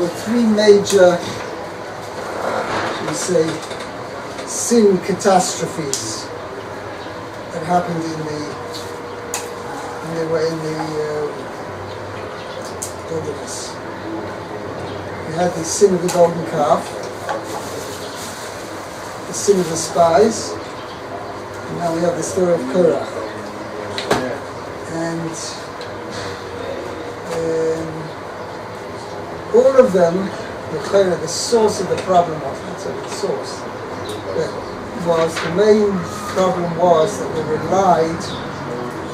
were three major, shall we say, sin catastrophes that happened in the wilderness. We had the sin of the golden calf, the sin of the spies, and now we have the story of Korach. And all of them, the source of the problem was, the main problem was that they relied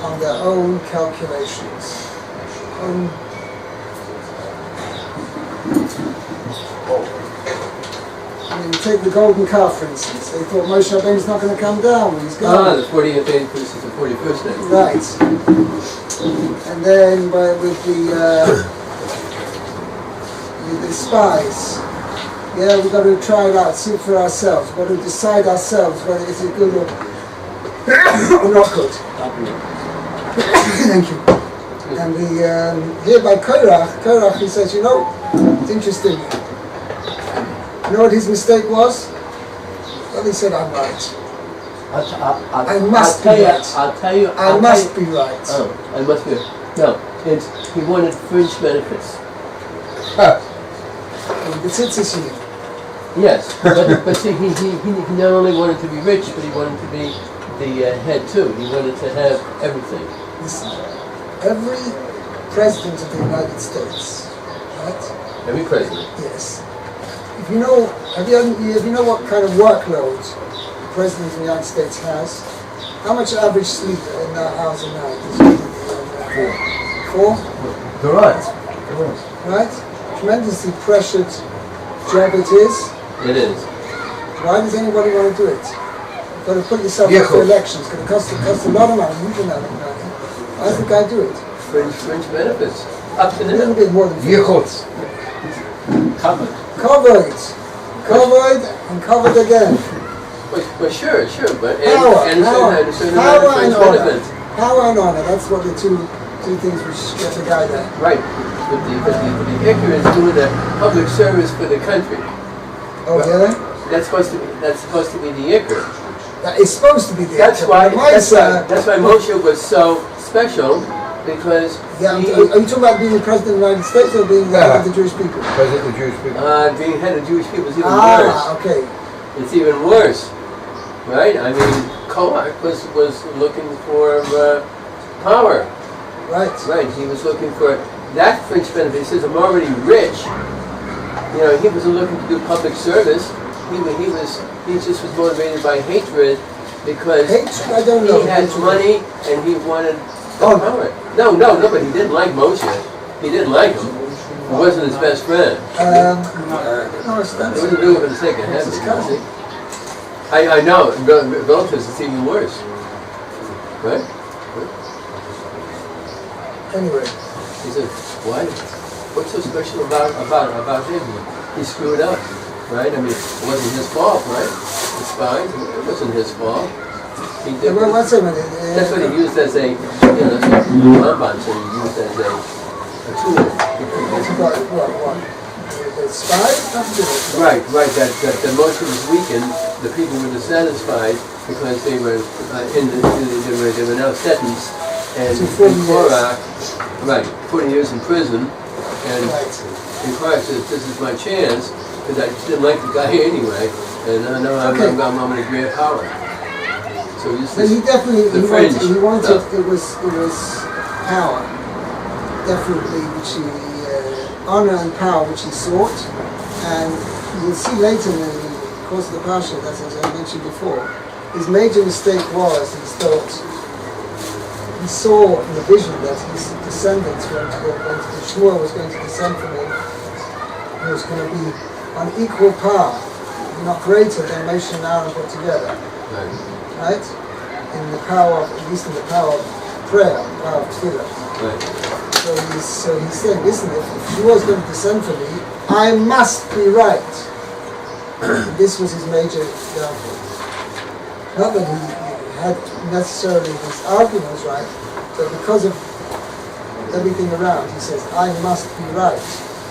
on their own calculations. Take the golden calf, for instance. They thought Moshe Rabbeinu's not going to come down when he's gone. The 40th day versus the 41st day. Right. And then with the spies, we've got to try it out, see it for ourselves. We've got to decide ourselves whether it's good or not good. Thank you. And here by Korach, he says, it's interesting. You know what his mistake was? Well, he said, I'm right. I must be right. I'll tell you. I must be right. Oh, I must be. No, he wanted fringe benefits. Yes, but see, he not only wanted to be rich, but he wanted to be the head too. He wanted to have everything. Listen, every president of the United States, right? Every president. Yes. If you know, if you know what kind of workload the president of the United States has, how much average sleeper in that house a night is he? 4? You're right. Right? Tremendously pressured job it is. It is. Why does anybody want to do it? You've got to put yourself up for elections. It's going to cost a lot of money, huge amount of money. Why does the guy do it? Fringe benefits. Up to a little bit more than vehicles. Covered and covered again. Well, sure, but power and honor. Power and honor. That's what the two things which get the guy there. Right. But the Iker is doing a public service for the country. Oh, yeah? That's supposed to be the Iker. That is supposed to be the Iker. That's why Moshe was so special. Because are you talking about being the president of the United States or being the head of the Jewish people? President of the Jewish people. Being head of Jewish people is even worse. Okay. It's even worse, right? I mean, Korach was looking for power. Right. Right. He was looking for that fringe benefit. He says, "I'm already rich." He wasn't looking to do public service. He just was motivated by hatred because I don't know. He had money and he wanted. No, but he didn't like Moshe. He didn't like him. He wasn't his best friend. No, it's not. He wasn't doing it for the sake of heaven, see? I know. Relatives, it's even worse. Right? Anyway. He said, what? What's so special about him? He screwed up, right? I mean, it wasn't his fault, right? The spies, it wasn't his fault. He did. Well, what's it? That's what he used as a, that's what Ramban said he used as a tool. What? The spies? Right. That Moshe was weakened. The people were dissatisfied because they were they were now sentenced and in Korach, 40 years in prison, and Korach says, "This is my chance," because I didn't like the guy anyway, and I know I'm going to grab power. So he definitely wanted it was power, definitely, which he honor and power which he sought, and you'll see later in the course of the parsha, as I mentioned before, his major mistake was he saw in the vision that his descendants, when the Shmuel was going to descend from him, he was going to be on equal par, not greater than Moshe and Aaron put together. Right? In the power of, at least in the power of prayer, the power of tefillah. Right. So he's saying, listen, if she was going to descend from me, I must be right. This was his major downfall. Not that he had necessarily his arguments right, but because of everything around, he says, I must be right.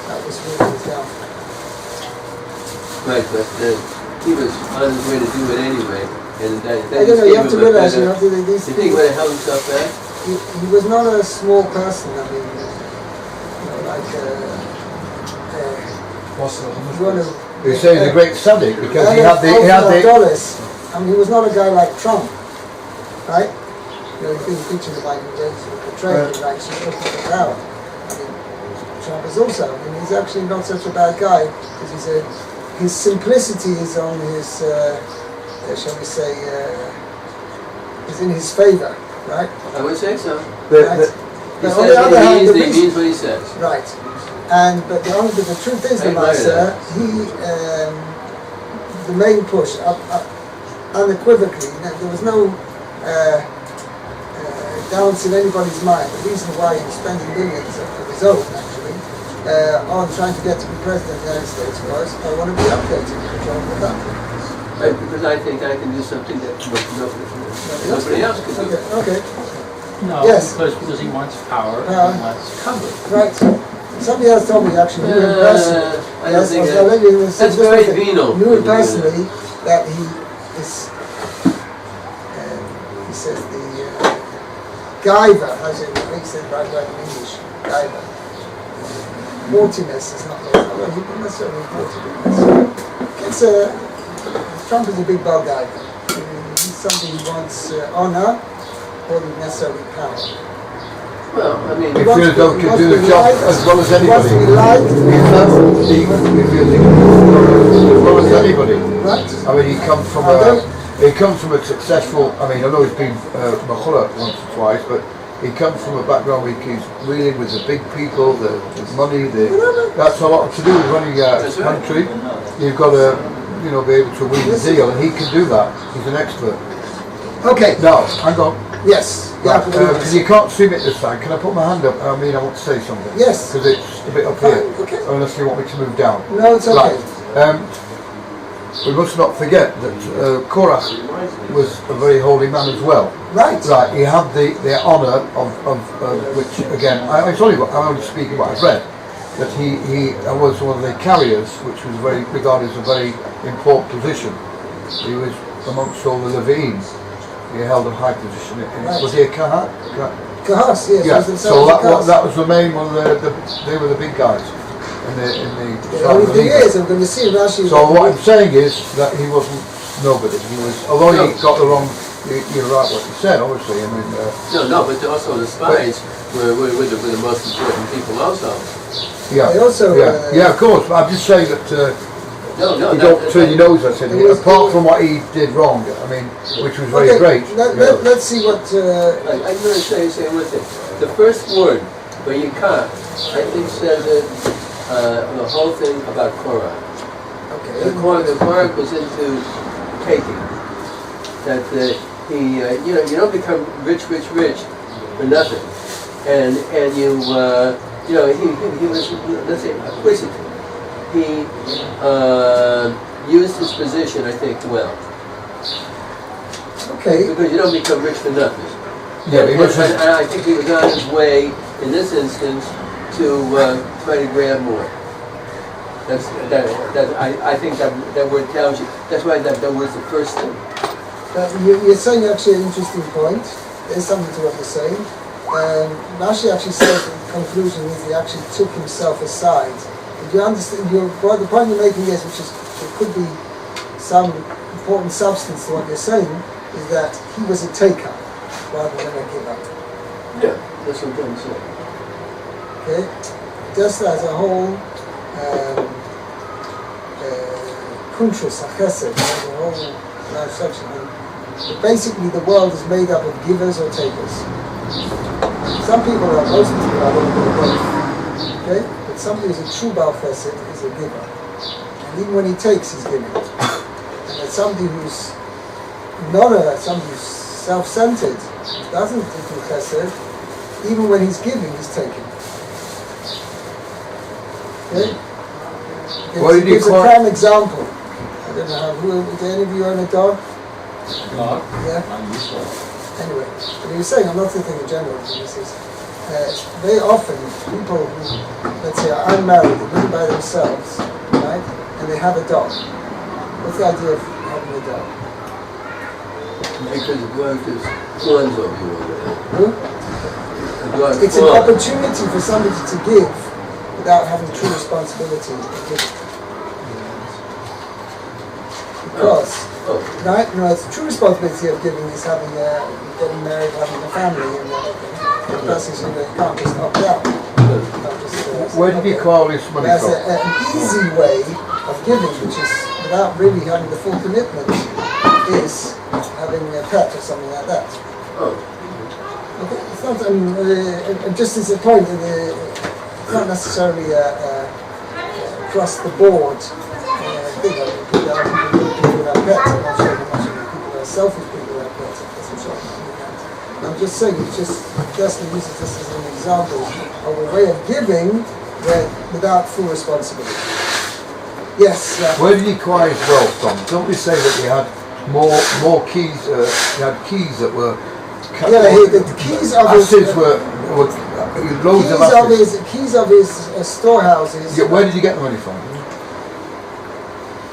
That was really his downfall. Right, but he was on his way to do it anyway. And that I don't know, you have to realize, you have to do these you think he would have held himself back? he was not a small person, I mean, like, you want to... You say he's a great tzaddik because he had the... I mean, he was not a guy like Trump, right? You think pictures of Michael Jackson portrayed him like she's looking for power. I mean, Trump is also, I mean, he's actually not such a bad guy because his simplicity is on his, shall we say, is in his favor, right? I would say so. Right? He says he means what he says. Right. But the truth is, the Master, the main push, unequivocally, there was no doubts in anybody's mind. The reason why he was spending millions of his own, actually, on trying to get to be president of the United States was, I want to be up there to control the country. Right, because I think I can do something that nobody else can do. Okay. No, Yes. because he wants power, and he wants cover. Right. Somebody else told me actually, knew him personally. I don't think that's very venal. Knew him personally that he is, he says the Guyver, as in, he said right in English, Guyver. Naughtiness is not necessarily naughtiness. Trump is a big bug guy. He's somebody who wants honor more than necessarily power. Well, I mean, He feels he can do the job as well as anybody. He wants to be liked. He feels he can do it as well as anybody. Right. I mean, he comes from a successful. I mean, I know he's been Machula once or twice, but he comes from a background where he's dealing with the big people, the money. That's a lot to do with running a country. You've got to, be able to win the deal, and he can do that. He's an expert. Okay. Now, hang on. Yes. Because you can't see me at this side. Can I put my hand up? I mean, I want to say something. Yes. Because it's a bit up here. Okay. Unless you want me to move down. No, it's okay. Right. We must not forget that Korach was a very holy man as well. Right. Right. He had the honour of which again I'm only speaking what I've read. That he was one of the carriers, which was regarded as a very important position. He was amongst all the Levites. He held a high position. Was he a Kahat? Kahas, yes. Yeah. So that was the main one. They were the big guys in the. The only thing is, I'm going to see Rashi. So what I'm saying is that he wasn't nobody. He was, although he got the wrong. You're right what you said, obviously. I mean. No, but also the spies were the most important people also. Yeah. They also. Yeah, of course. But I'm just saying that. No, you don't turn your nose at it. Apart from what he did wrong, I mean, which was very great. Let's see what. I'm going to say one thing. The first word, Vayikah, I think says it, the whole thing about Korah. Okay. The Korah goes into taking. That you don't become rich for nothing. And you he was, let's say, acquisitive. He used his position, I think, well. Okay. Because you don't become rich for nothing. Yeah, and I think he was on his way, in this instance, to try to grab more. I think that word tells you. That's why that word's the first thing. You're saying actually an interesting point. There's something to what you're saying. Nafshi actually says the conclusion is he actually took himself aside. If you understand, the point you're making is, which is, there could be some important substance to what you're saying, is that he was a taker rather than a giver. Yeah, that's what I'm saying. Okay? Just as a whole, kuntrus, a chesed, a whole large section. Basically, the world is made up of givers or takers. Most people are both. Okay? Somebody who's a true Baal Chesed is a giver. And even when he takes, he's giving. And that somebody who's somebody who's self-centered, doesn't do Chesed, even when he's giving, he's taking. Okay? It gives a prime example. I don't know did any of you own a dog? Dog? Yeah? Anyway, but he was saying, I'm not thinking in general, this is very often people who, let's say, are unmarried, they live by themselves, right, and they have a dog. What's the idea of having a dog? Because God is fawns over you over there. It's an opportunity for somebody to give without having true responsibility to give. Because, right? No, it's true responsibility of giving is having getting married, having a family, and the person you can't just opt out. Where did you call this money There's from? an easy way of giving, which is without really having the full commitment, is having a pet or something like that. Oh. Okay, it's not, just as a point, it's not necessarily across the board thing. People have pets. I'm not sure how much of people are selfish people who have pets. That's what I'm just saying, it's just uses this as an example of a way of giving without full responsibility. Yes. Where did he acquire his wealth from? Don't we say that he had more keys? He had keys that were. The keys of his were loads of assets. Keys of his storehouses. Yeah, where did you get the money from?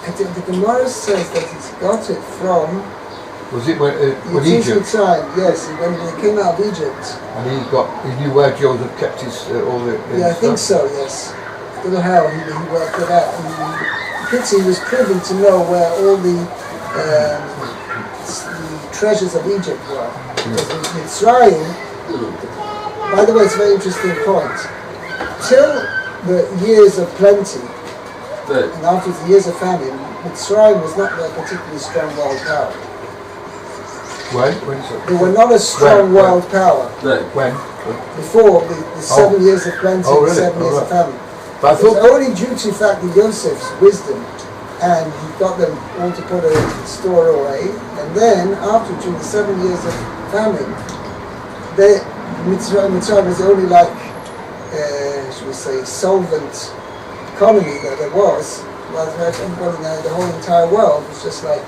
The Gemara says that he's got it from. Was it when Egypt? Yes, when he came out of Egypt. And he knew where Joseph kept his all the. Yeah, I think so. Yes. I don't know how he worked it out. He was privy to know where all the treasures of Egypt were. Because in Mitzrayim, by the way, it's a very interesting point. Till the years of plenty, and after the years of famine, Mitzrayim was not a particularly strong world power. When? They were not a strong world power. When? Before the 7 years of plenty and 7 years of famine. But it was only due to the fact that Yosef's wisdom, and he got them all to put a store away, and then after, during the 7 years of famine, Mitzrayim was the only, should we say, solvent economy that there was, while everybody now, the whole entire world was just like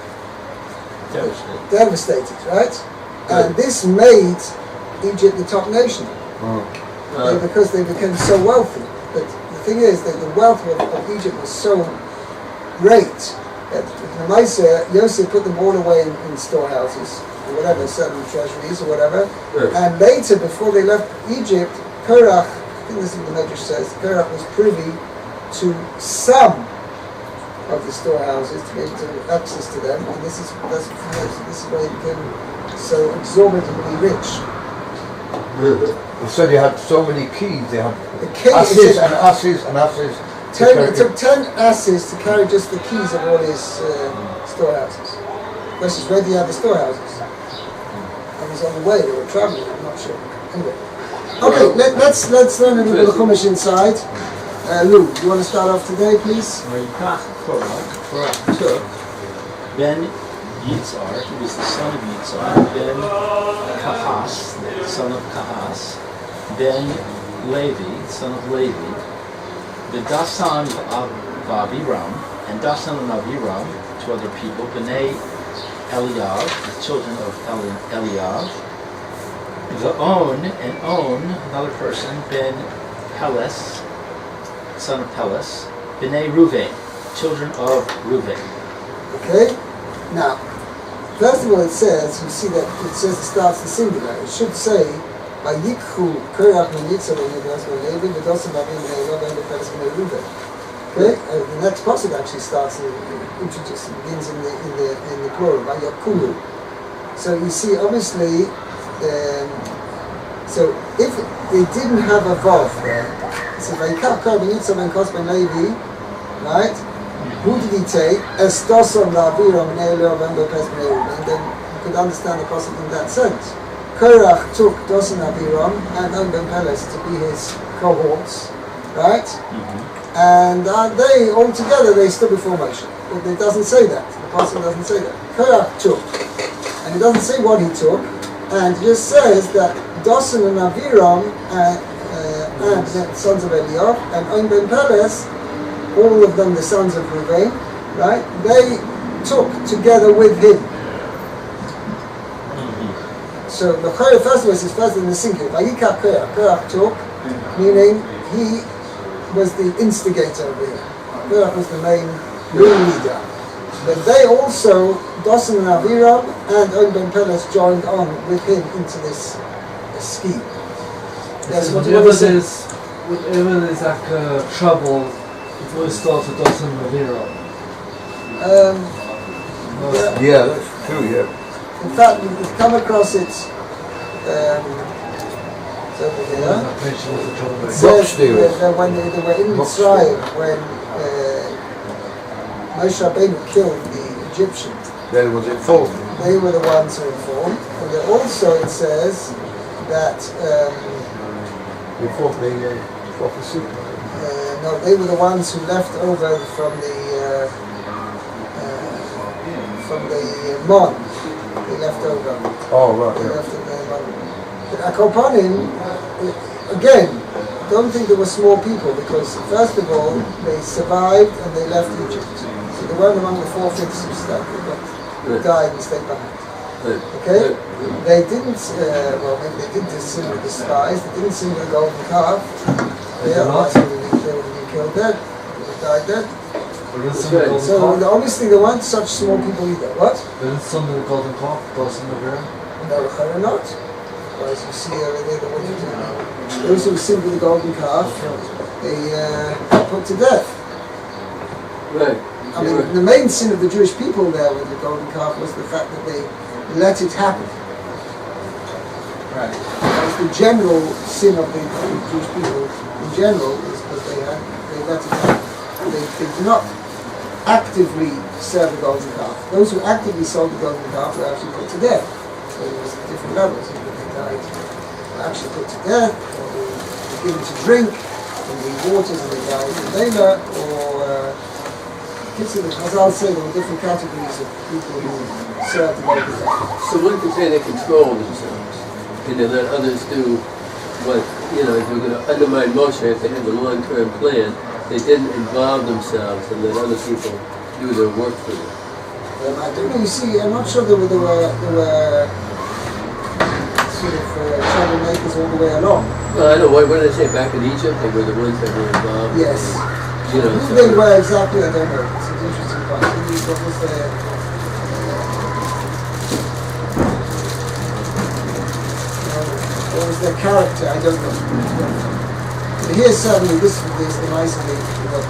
devastated, right? And this made Egypt the top nation because they became so wealthy. But the thing is that the wealth of Egypt was so great that Yosef put them all away in storehouses or whatever, certain treasuries or whatever. And later, before they left Egypt, Korach, I think this is what the Medrash says, Korach was privy to some of the storehouses to be able to have access to them, and this is why he became so exorbitantly rich. You said you had so many keys. They had asses and asses and asses. It took 10 asses to carry just the keys of all his storehouses. The question is, where do you have the storehouses? I was on the way, they were traveling, I'm not sure. Anyway. Okay, let's learn a little bit of Chumash inside. Lou, do you want to start off today, please? Korach took Ben Yitzhar, who was the son of Yitzhar, Ben Kahas, the son of Kahas, Ben Levi, son of Levi, the Dasan of Abiram, and Dasan and Abiram, two other people, Bnei Eliav, the children of Eliav, the On, another person, Ben Peles, son of Peles, Bnei Ruvain, children of Ruvain. Okay? Now, first of all it says, you see that it starts the singular. It should say, Vayikhu Korach ben Yitzhar ben Levi v'dosim b'avim b'nei Elov and b'Peles b'nei Ruvain. Okay? The next passage actually starts, begins in the plural, Vayakulu. So you see, obviously, so if they didn't have a vav there, so Vayikach Korach ben Yitzhar ben Kos ben Levi, right? Who did he take? Estoson la'aviram b'nei Elov and b'Peles b'nei Ruvain. Then you could understand the passage in that sense. Korach took Dosan Abiram and On ben Peles to be his cohorts, right? And they all together they stood before Moshe. But it doesn't say that. The passage doesn't say that. Korach took, and it doesn't say what he took, and it just says that Dosan and Abiram and the sons of Eliyav and On ben Peles, all of them the sons of Ruvain, right? They took together with him. So the first verse is first in the singular. Vayikach Korach. Korach took, meaning he was the instigator of it. Korach was the main leader. But they also, Dosan and Aviram and Og ben Peles joined on with him into this scheme. That's what whenever there's like trouble, it always starts with Dosan and Aviram. Yeah, that's true, yeah. In fact, we've come across it it's over here. It says that when they were in Mitzrayim, when Moshe Rabbeinu killed the Egyptians, They was informed. they were the ones who informed. And then also it says that Before the prophecy. no, they were the ones who left over from the Mon. They left over. Oh, right, They yeah. left it there. But Akopanim, again, don't think they were small people, because first of all, they survived and they left Egypt. So they weren't among the 4/5 who stayed, who died and stayed behind. Okay? They didn't, well, maybe they didn't sin with the spies, they didn't sin with the golden calf. They otherwise would have been killed dead, they would have died dead. So obviously there weren't such small people either. What? But it's some of the golden calf, Dosan and Aviram. No, they're not. Well, as you see over there, those who sinned with the golden calf, they put to death. Right. I mean, the main sin of the Jewish people there with the golden calf was the fact that they let it happen. Right. That was the general sin of the Jewish people in general, is that they let it happen. They did not actively serve the golden calf. Those who actively sold the golden calf were actually put to death. So there was different levels. Either they died, were actually put to death, or they were given to drink from the waters and they died in Layla, or as I'll say, there were different categories of people who served the golden calf. So one could say they control themselves, and they let others do what, if they're going to undermine Moshe, if they have a long-term plan, they didn't involve themselves and let other people do their work for them. I don't know, you see, I'm not sure there were sort of troublemakers all the way along. Well, I know, what did I say, back in Egypt, they were the ones that were involved? Yes. You know, Who they were exactly, I don't know. It's an interesting point. What was their... what was their character? I don't know. But here certainly this is the nice of the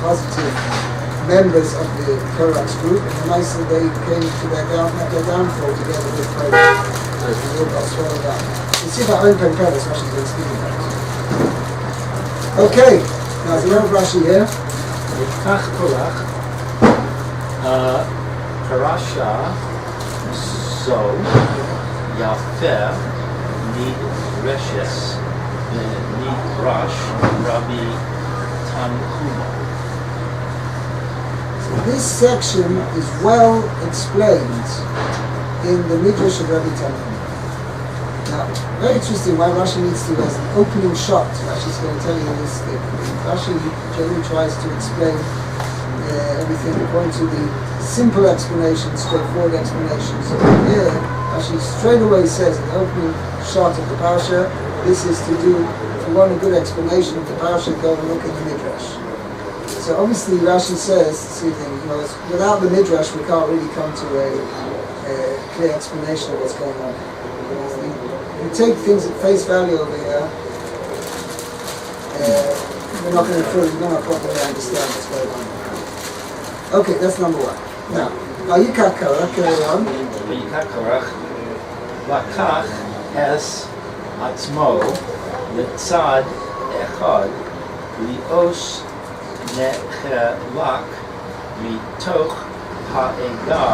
positive members of the Korach's group, and the nice that they came to their downfall together with Korach. And they all got swallowed up. You see that open premise Rashi's been speaking about. Okay, now there's another Rashi here. Kach Korach, Parasha, so, Yafeh, Nid Reshes, Nid Rash, Rabbi Tanhuma. This section is well explained in the Midrash of Rabbi Tanhuma. Now, very interesting why Rashi needs to, as an opening shot, Rashi's going to tell you this thing. Rashi generally tries to explain everything according to the simple explanation, straightforward explanation. So here, Rashi straight away says in the opening shot of the parasha, this is to do, if you want a good explanation of the parasha, go and look in the Midrash. So obviously Rashi says this evening, without the Midrash we can't really come to a clear explanation of what's going on. You take things at face value over here, we're not going to properly understand what's going on. Okay, that's number one. Now, Vayikach Korach, carry on. Vayikach Korach, Lakach es atzmo letzad echad lios nechelak mitoch ha'ega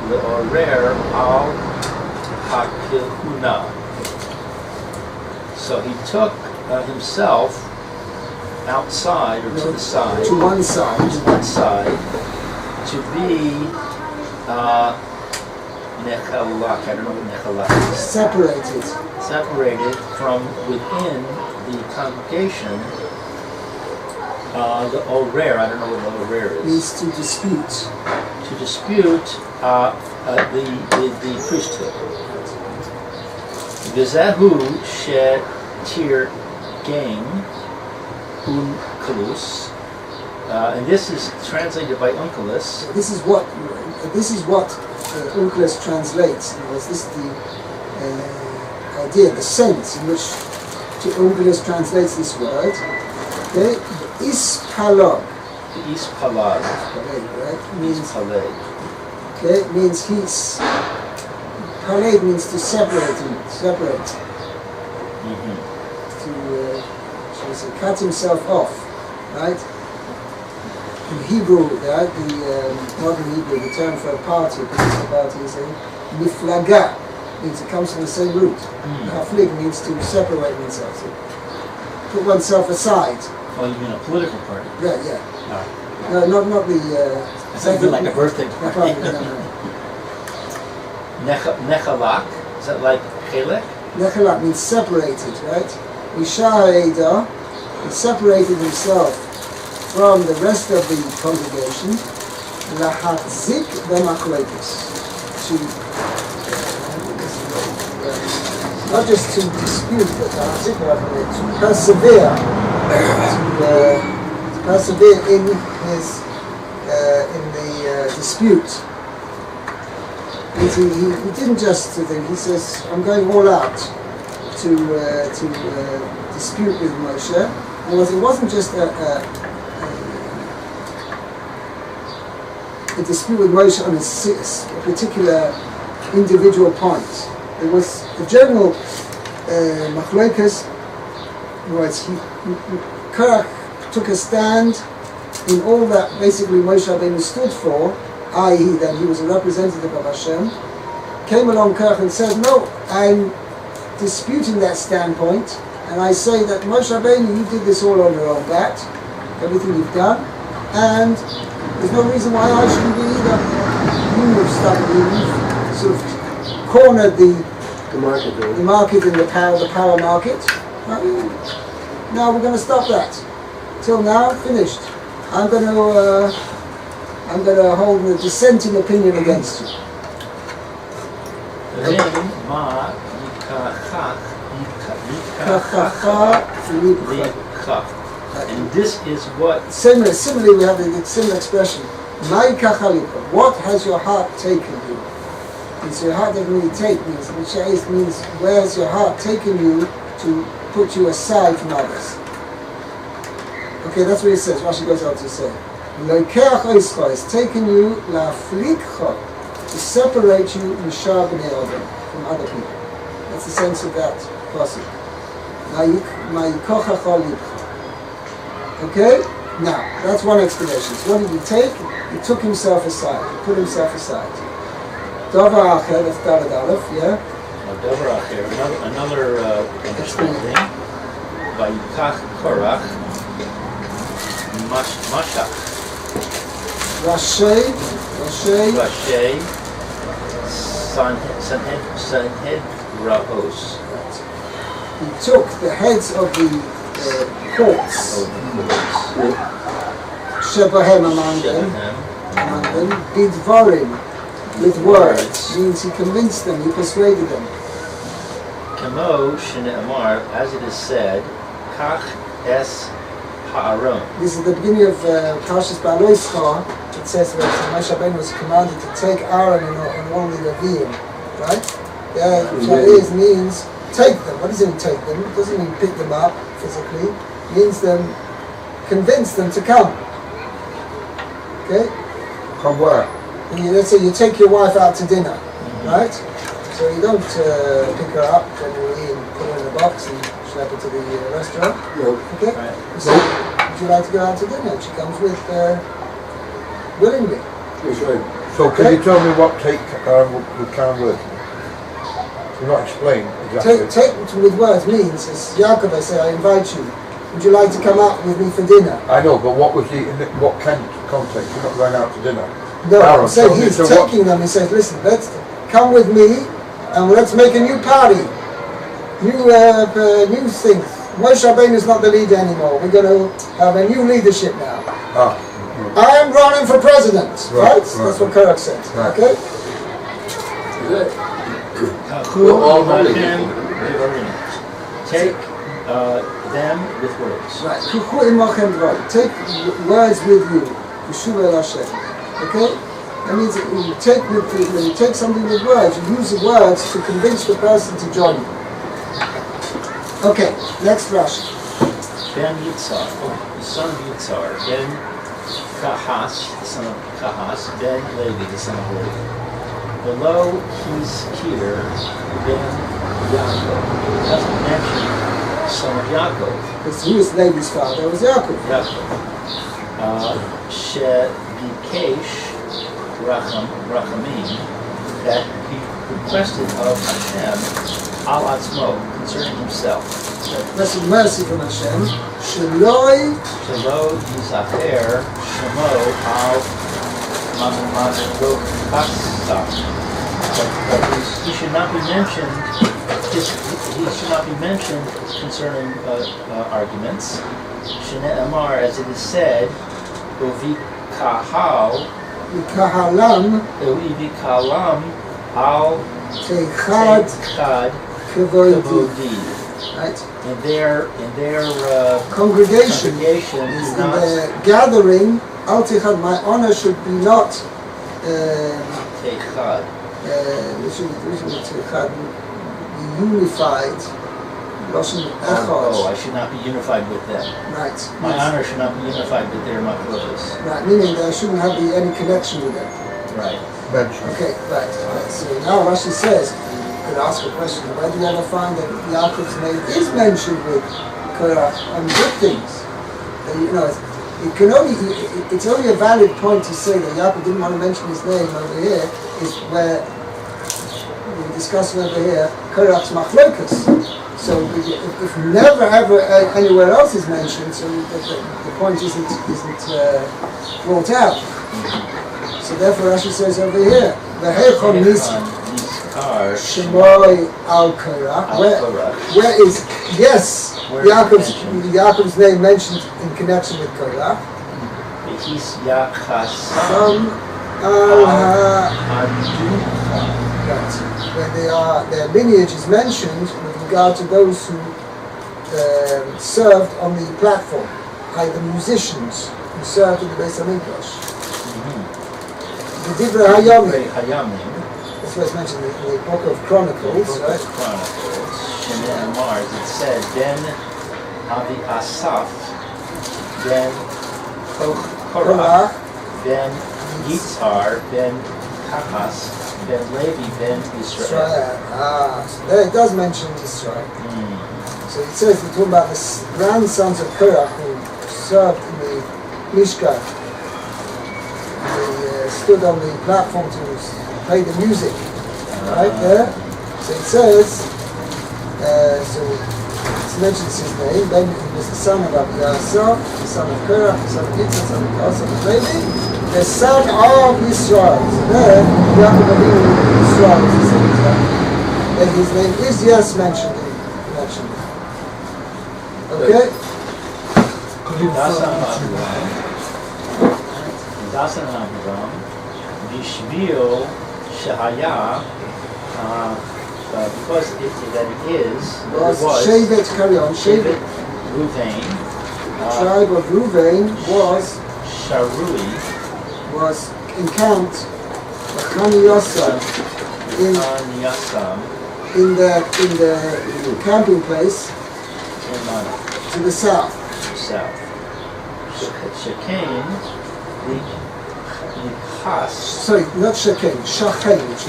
leorer al hakilhuna. So he took himself outside, or to the side, to one side, to be nechalak. I don't know what nechalak is. Separated from within the congregation. The orer, I don't know what the orer is. Means to dispute. To dispute the priesthood. V'zehu she'tir gang unkelus. And this is translated by Unkelus. This is what Unkelus translates. This is the idea, the sense in which Unkelus translates this word. Okay, ispalog. Ispalag. Right? Means Ispalag. okay, it means he's. Paleg means to separate. Mm-hmm. To shall we say, cut himself off, right? In Hebrew, right, the modern Hebrew, the term for a party, is a miflaga, means it comes from the same root. Haflig means to separate oneself, to put oneself aside. Oh, you mean a political party? Yeah. No. No, not the. It's not even like a birthday party. No. Nechalak, is that like chelek? Nechalak means separated, right? Misha'eda, he separated himself from the rest of the congregation. Lahatzik v'machlokes, to not just to dispute, but to persevere, to persevere in his in the dispute. He didn't just think. He says, "I'm going all out to dispute with Moshe." And it wasn't just a dispute with Moshe on a particular individual point. It was the general machlokas. Korach took a stand in all that basically Moshe Rabbeinu stood for, i.e. that he was a representative of Hashem. Came along Korach and said, "No, I'm disputing that standpoint, and I say that Moshe Rabbeinu, you did this all on your own bat, everything you've done, and there's no reason why I shouldn't be either. You've sort of cornered the market and the power market. Now we're going to stop that. Till now, finished. I'm going to hold a dissenting opinion against you." And this is what... Similarly, we have the similar expression. What has your heart taken you? And so your heart doesn't really take, means where has your heart taken you to put you aside from others? Okay, that's what it says. Rashi goes on to say. It's taken you to separate you from other people. That's the sense of that passage. Okay? Now, that's one explanation. So what did he take? He took himself aside. He put himself aside. Davar Acher, that's Daled Aleph, yeah? Davar Acher, another interesting thing. Vayikach Korach Mashach. Rashi Sanhedrahos. He took the heads of the courts, Shebahem among them, Bidvarim, with words, means he convinced them, he persuaded them. Kamo Shne'amar, as it is said, Kach es Ha'aron. This is the beginning of Parshas Ba'aloischa. It says that Moshe Rabbeinu was commanded to take Aaron and all the Leviim, right? Sha'ez means take them. What does it mean take them? It doesn't mean pick them up physically. It means convince them to come. Okay? Come where? Let's say you take your wife out to dinner, right? So you don't pick her up generally and put her in a box and schlep her to the restaurant. No. Okay? Right. So, would you like to go out to dinner? She comes with willingly. That's right. So can you tell me what take with can work? You're not explain exactly. Take with words means, as Yaakov, I say, I invite you. Would you like to come out with me for dinner? I know, but what kind of context? You're not going out to dinner. No, Aaron, I'm saying he's taking them. He says, "Listen, let's come with me, and let's make a new party, new thing. Moshe Rabbeinu is not the leader anymore. We're going to have a new leadership now. I am running for president, right? That's what Korach said. Right. Okay. Good. We're all holy. Take them with words. Right. Take words with you. Yeshiva el Hashem. Okay? That means that when you take something with words, you use the words to convince the person to join you. Okay, next Rashi. Ben Yitzhar, the son of Yitzhar. Ben Kahas, the son of Kahas. Ben Levi, the son of Levi. Below his here, Ben Yaakov. It doesn't mention the son of Yaakov. Because who was Levi's father? It was Yaakov. Yaakov. Shebikesh Rachamim, that he requested of Hashem al atzmo, concerning himself. That's a mercy from Hashem. Shaloi Yizacher Shemo al Mamukasa. But he should not be mentioned. He should not be mentioned concerning arguments. Shene Amar, as it is said, Uvikahal. V'kahalam al Teichad Kavodi. Right? In their congregation is not in the gathering. Al Teichad, my honor should be not Teichad. Should be unified. Oh, I should not be unified with them. Right. My honor should not be unified with their makrotas. Right, meaning there shouldn't have any connection with them. Right. Okay, right. So now Rashi says, you could ask a question, where do you ever find that Yaakov's name is mentioned with Korah on good things? It's only a valid point to say that Yaakov didn't want to mention his name over here, is where we're discussing over here, Korach's machlokas. So if never ever anywhere else is mentioned, so the point isn't brought out. So therefore Rashi says over here, V'heichon Shemoi al Korach. Where is Yaakov's name mentioned in connection with Korach? Some when their lineage is mentioned with regard to those who served on the platform, the musicians who served in the Beis Hamikdash. The Divrei Hayamim. That's what's mentioned in the book of Chronicles, right? Chronicles. Shemei Mars. It said, Ben Avi Asaf, Ben Korach, Ben Yitzhar, Ben Kahas, Ben Levi, Ben Israel. So there it does mention Israel. So it says we're talking about the grandsons of Korach who served in the Mishkan. They stood on the platform to play the music. Right there. So it says, so it mentions his name. Then he was the son of Abi Asaf, the son of Korach, the son of Yitzhak, the son of Kahas, the son of Levi, the son of Israel. So there, Yaakov Avinu Israel is the son of Israel. And his name is mentioned in connection. Okay? Dasan Abraham, Bishvil Shahaya, because it was Shevet Karyon, Shevet Ruvain. The tribe of Ruvain was Sharui, was encamped in the camping place to the south. Shekain, the Chas. Sorry, not Shekain, Shachain, which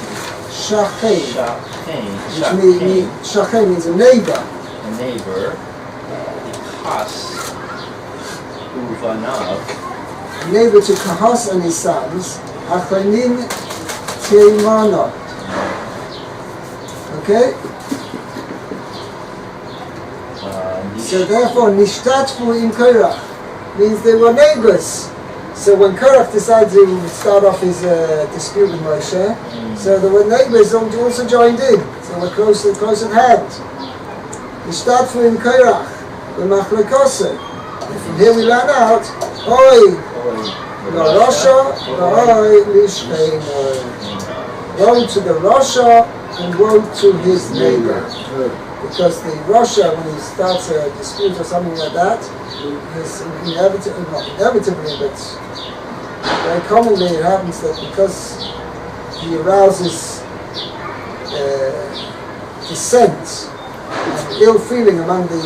means a neighbor. A neighbor. The Chas, Uvanav. Neighbor to Kahas and his sons, Achanim Teimana. Okay? So therefore, Nishtatfu in Korach means they were neighbors. So when Korach decided to start off his dispute with Moshe, so there were neighbors who also joined in. So we're close at hand. Nishtatfu in Korach, B'machlekoseh. And from here we learn out, Oi, L'Rosha, Oi, Lishchein. Woe to the Rosha and woe to his neighbor. because the Russia, when he starts a dispute or something like that, is inevitably, not inevitably, but very commonly it happens that because he arouses dissent and ill feeling among the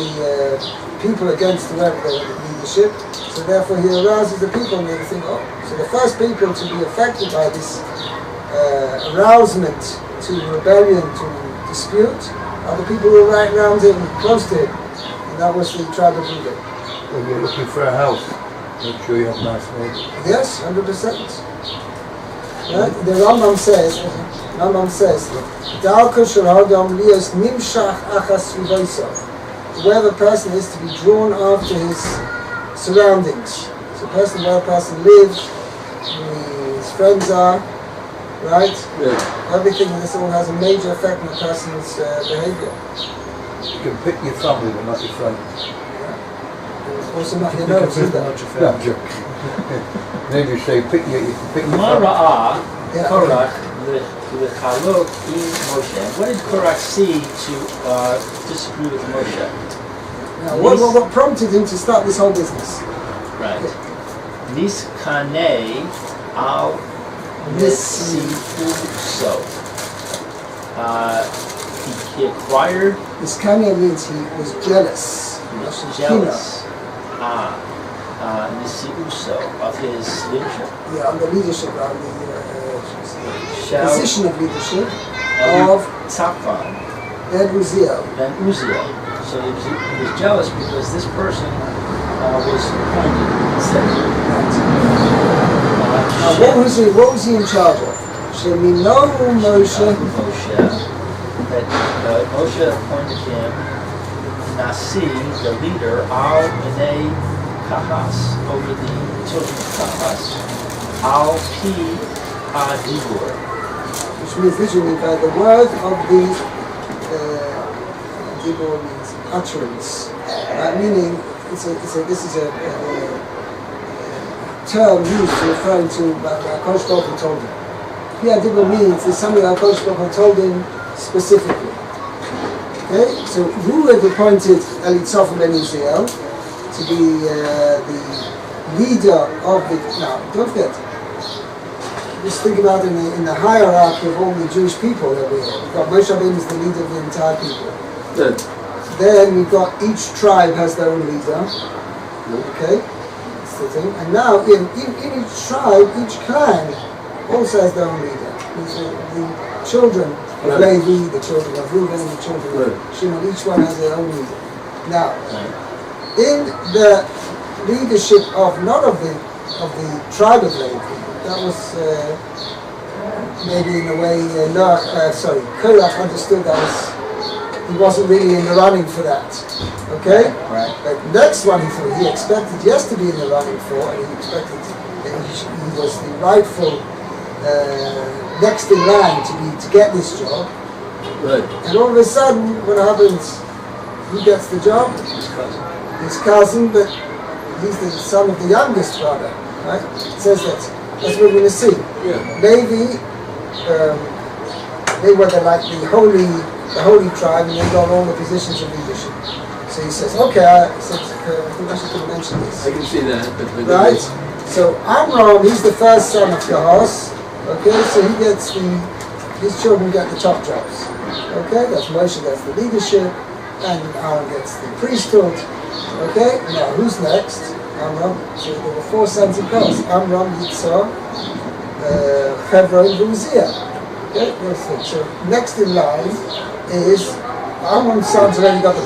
people against the leadership, so therefore he arouses the people and they think, oh, so the first people to be affected by this arousement to rebellion, to dispute, are the people who are right around him, close to him. And that was the tribe of Reuben. When you're looking for a house, make sure you have nice neighbors. Yes, 100%. Right? The Rambam says, where the person is to be drawn after his surroundings. So where a person lives, who his friends are, right? Yeah. Everything, this all has a major effect on a person's behavior. You can pick your family, but not your friends. Also not your nose either. No, I'm joking. Then you say, pick your Ma family. Ra'ah Korach l'chalok im Moshe. What did Korach see to disagree with Moshe? Now, what prompted him to start this whole business? Right. Niskane al nisifuso. He acquired. Niskane means he was jealous. Jealous. Nisiuso of his leadership. Yeah, on the leadership, on the position of leadership of Tzaphan Ben Uziel. So he was jealous because this person was appointed instead of Now, what was he in charge of? Shemino Moshe. That Moshe appointed him Nasi, the leader, al b'nei Kahas, over the children of Kahas, al pi ha-dibur. Which means literally by the word of the dibur means utterance. Meaning, this is a term used to referring to what HaKodesh Baruch Hu told him. Here dibur means there's something HaKodesh Baruch Hu told him specifically. Okay, so who had appointed Elitzoph ben Uziel to be the leader of the... Now, don't forget, just think about in the hierarchy of all the Jewish people that we have. We've got Moshe Rabbeinu as the leader of the entire people. Good. Then we've got each tribe has their own leader. Okay, that's the thing. And now in each tribe, each clan also has their own leader. The children of Levi, the children of Reuben, the children of Shimon, each one has their own leader. Now, in the leadership of not of the tribe of Levi, that was maybe in a way Korach understood that he wasn't really in the running for that. Okay? Right. But next one he expected yes to be in the running for, and he expected that he was the rightful next in line to get this job. Right. And all of a sudden, what happens? Who gets the job? His cousin, but he's the son of the youngest brother. Right? It says that. That's what we're going to see. Yeah. Levi, they were the holy tribe, and they got all the positions of leadership. So he says, okay, I think I should mention this. I can see that. But Right? So Amram, he's the first son of Kahos. Okay, so he gets his children get the top jobs. Okay, that's Moshe gets the leadership, and Aaron gets the priesthood. Okay, now who's next? Amram. So there were 4 sons of Kahos: Amram, Yitzhak, Hebron, and Uziah. Okay, those things. So next in line is Amram's sons already got the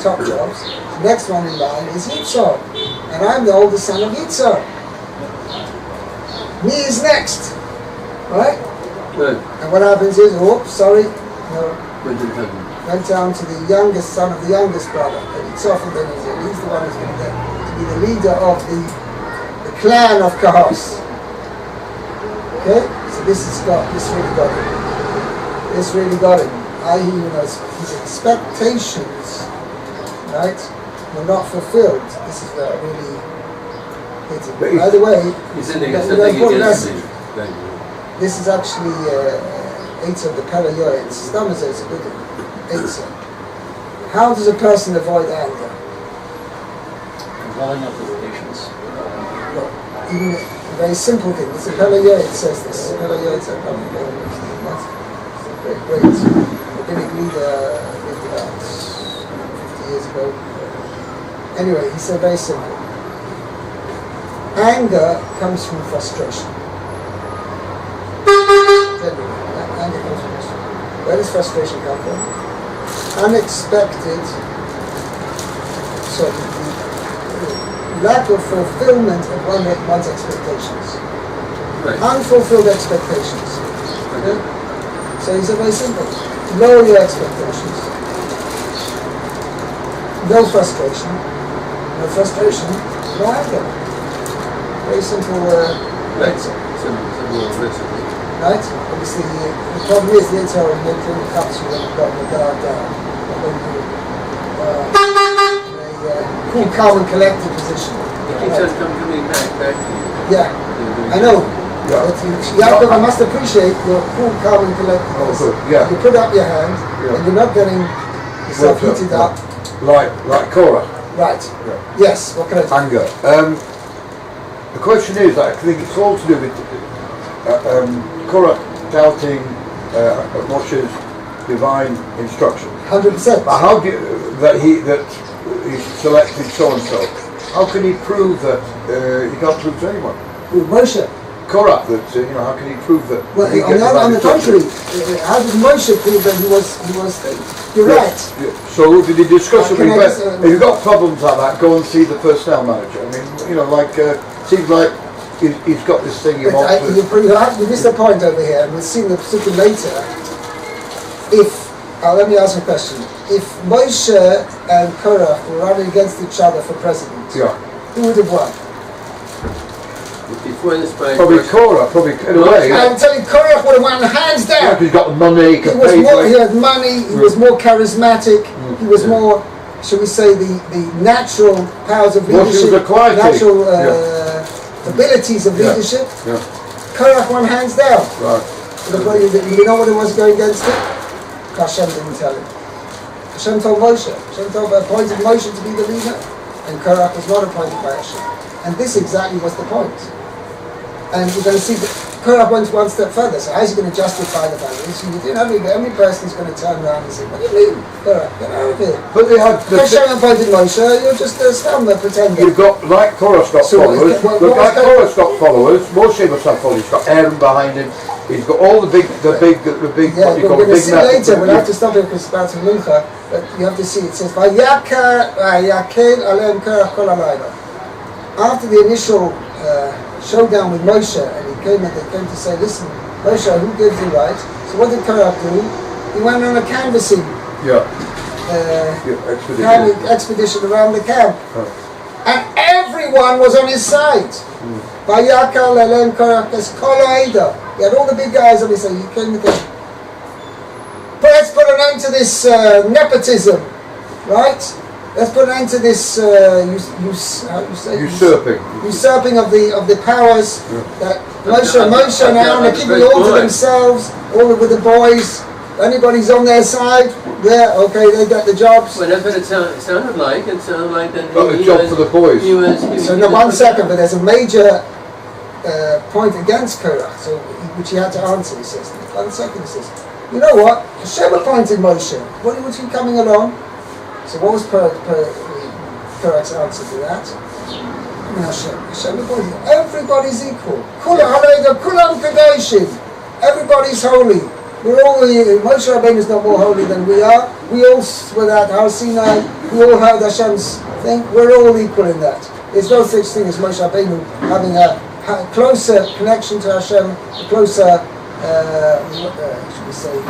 top jobs. Next one in line is Yitzhak, and I'm the oldest son of Yitzhak. Me is next. Right? Good. And what happens is, went down to the youngest son of the youngest brother, and he's the one who's going to be the leader of the clan of Kahos. Okay? So this really got him. His expectations, right, were not fulfilled. This is where it really hit him. By the way, he's sending something against me. this is actually Eitzah, the Kala Yoetz. Stamazah is a good Eitzah. how does a person avoid anger? Welling up with patience. Well, even a very simple thing. It's a Pelayoid says this. Pelayoid says very great rabbinic leader lived about 50 years ago. Anyway, he said very simple. Anger comes from frustration. Generally, anger comes from frustration. Where does frustration come from? Unexpected, lack of fulfillment of one's expectations. Right. Unfulfilled expectations. Okay? So he said very simple. Lower your expectations. No frustration. No frustration. No anger. Very simple. Right. Simple recipe. Right? Obviously, the problem is the Torah only comes when you've got the guard down. But when you in a cool, calm, and collected position. It keeps us coming back to you. Yeah, I know. Yeah. But Yaakov, I must appreciate your cool, calm, and collected. Oh, good. Yeah. You put up your hand, and you're not getting yourself heated up. Like Korah. Right. Yeah. Yes. What can I do? Anger. The question is, I think it's all to do with Korah doubting Moshe's divine instruction. 100%. But how do you, that he's selected so and so? How can he prove that he can't prove to anyone? With Moshe. Korah, that how can he prove that? Well, he gets on the instruction? contrary, how did Moshe prove that he was? You're Yeah. right. Yeah. So did he discuss it Can with I Ben? just, If you've got problems like that, go and see the personnel manager. I mean, seems like he's got this thing he wants to... You missed a point over here, and we'll see the particular later. Let me ask a question. If Moshe and Korah were running against each other for president, who would have won? Before this by Probably Korah, in a way. I'm telling you, Korah would have won hands down. Yeah, he's got the money, he can pay for it. He had money, he was more charismatic, he was more, shall we say, the natural powers of leadership, natural abilities of leadership. Yeah. Korah won hands down. Right. You know what it was going against him? Hashem didn't tell him. Hashem told Moshe. Hashem appointed Moshe to be the leader, and Korah was not appointed by Hashem. And this exactly was the point. And you're going to see that Korah went one step further. So how's he going to justify the fact? So you didn't have every person is going to turn around and say, "What do you mean, Korah? Get out of here." But they had... Hashem appointed Moshe. You're just a scammer, pretender. You've got, like Korah's got followers, Moshe must have followers. He's got Aaron behind him. He's got all the big, Yeah, what you call we're going to big see later. We'll have to stop it because it's about to Mincha. But you have to see, it says, after the initial showdown with Moshe, and they came to say, listen, Moshe, who gives you right? So what did Korah do? He went on a canvassing expedition around the camp. And everyone was on his side. He had all the big guys on his side. He came with them. But let's put an end to this nepotism, right? Let's put an end to this usurping of the powers that Moshe and Aaron are keeping all to themselves, all with the boys. Anybody's on their side, okay, they get the jobs. Well, that's what it sounded like. It sounded like that he job for the boys. One second, but there's a major point against Korah, which he had to answer, he says. 1 second, he says, you know what? Hashem appointed Moshe. What was he coming along? So what was Korah's answer to that? Hashem appointed. Everybody's equal. Kulam Kadeshim. Everybody's holy. We're all, Moshe Rabbeinu is not more holy than we are. We all were at Har Sinai. We all heard Hashem's thing. We're all equal in that. There's no such thing as Moshe Rabbeinu having a closer connection to Hashem, a closer, should we say,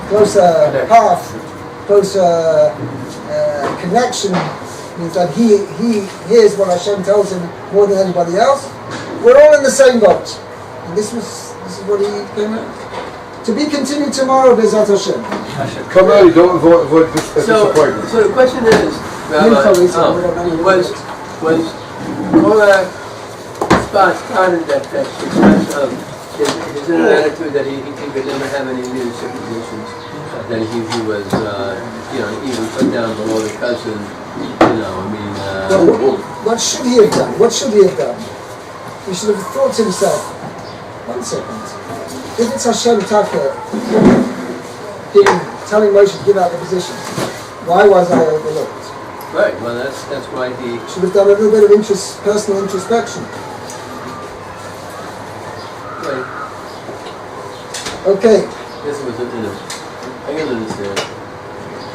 closer path, closer connection, means that he hears what Hashem tells him more than anybody else. We're all in the same boat. And this is what he came out. To be continued tomorrow, B'ezrat Hashem. Come early, don't avoid disappointment. So the question is, Rabbi, was Korah started that expression of his inner attitude that he could never have any leadership positions? that he was, even put down below the cousin, Well, what should he have done? What should he have done? He should have thought to himself, 1 second, if it's Hashem Taka telling Moshe to give out the position, why was I overlooked? Right, well that's why he should have done a little bit of personal introspection. Right. Okay. This was I can understand.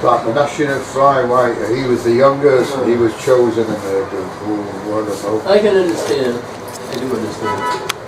But the Nafshi of Fry, why he was the youngest, he was chosen, and I don't know. I can understand. I do understand.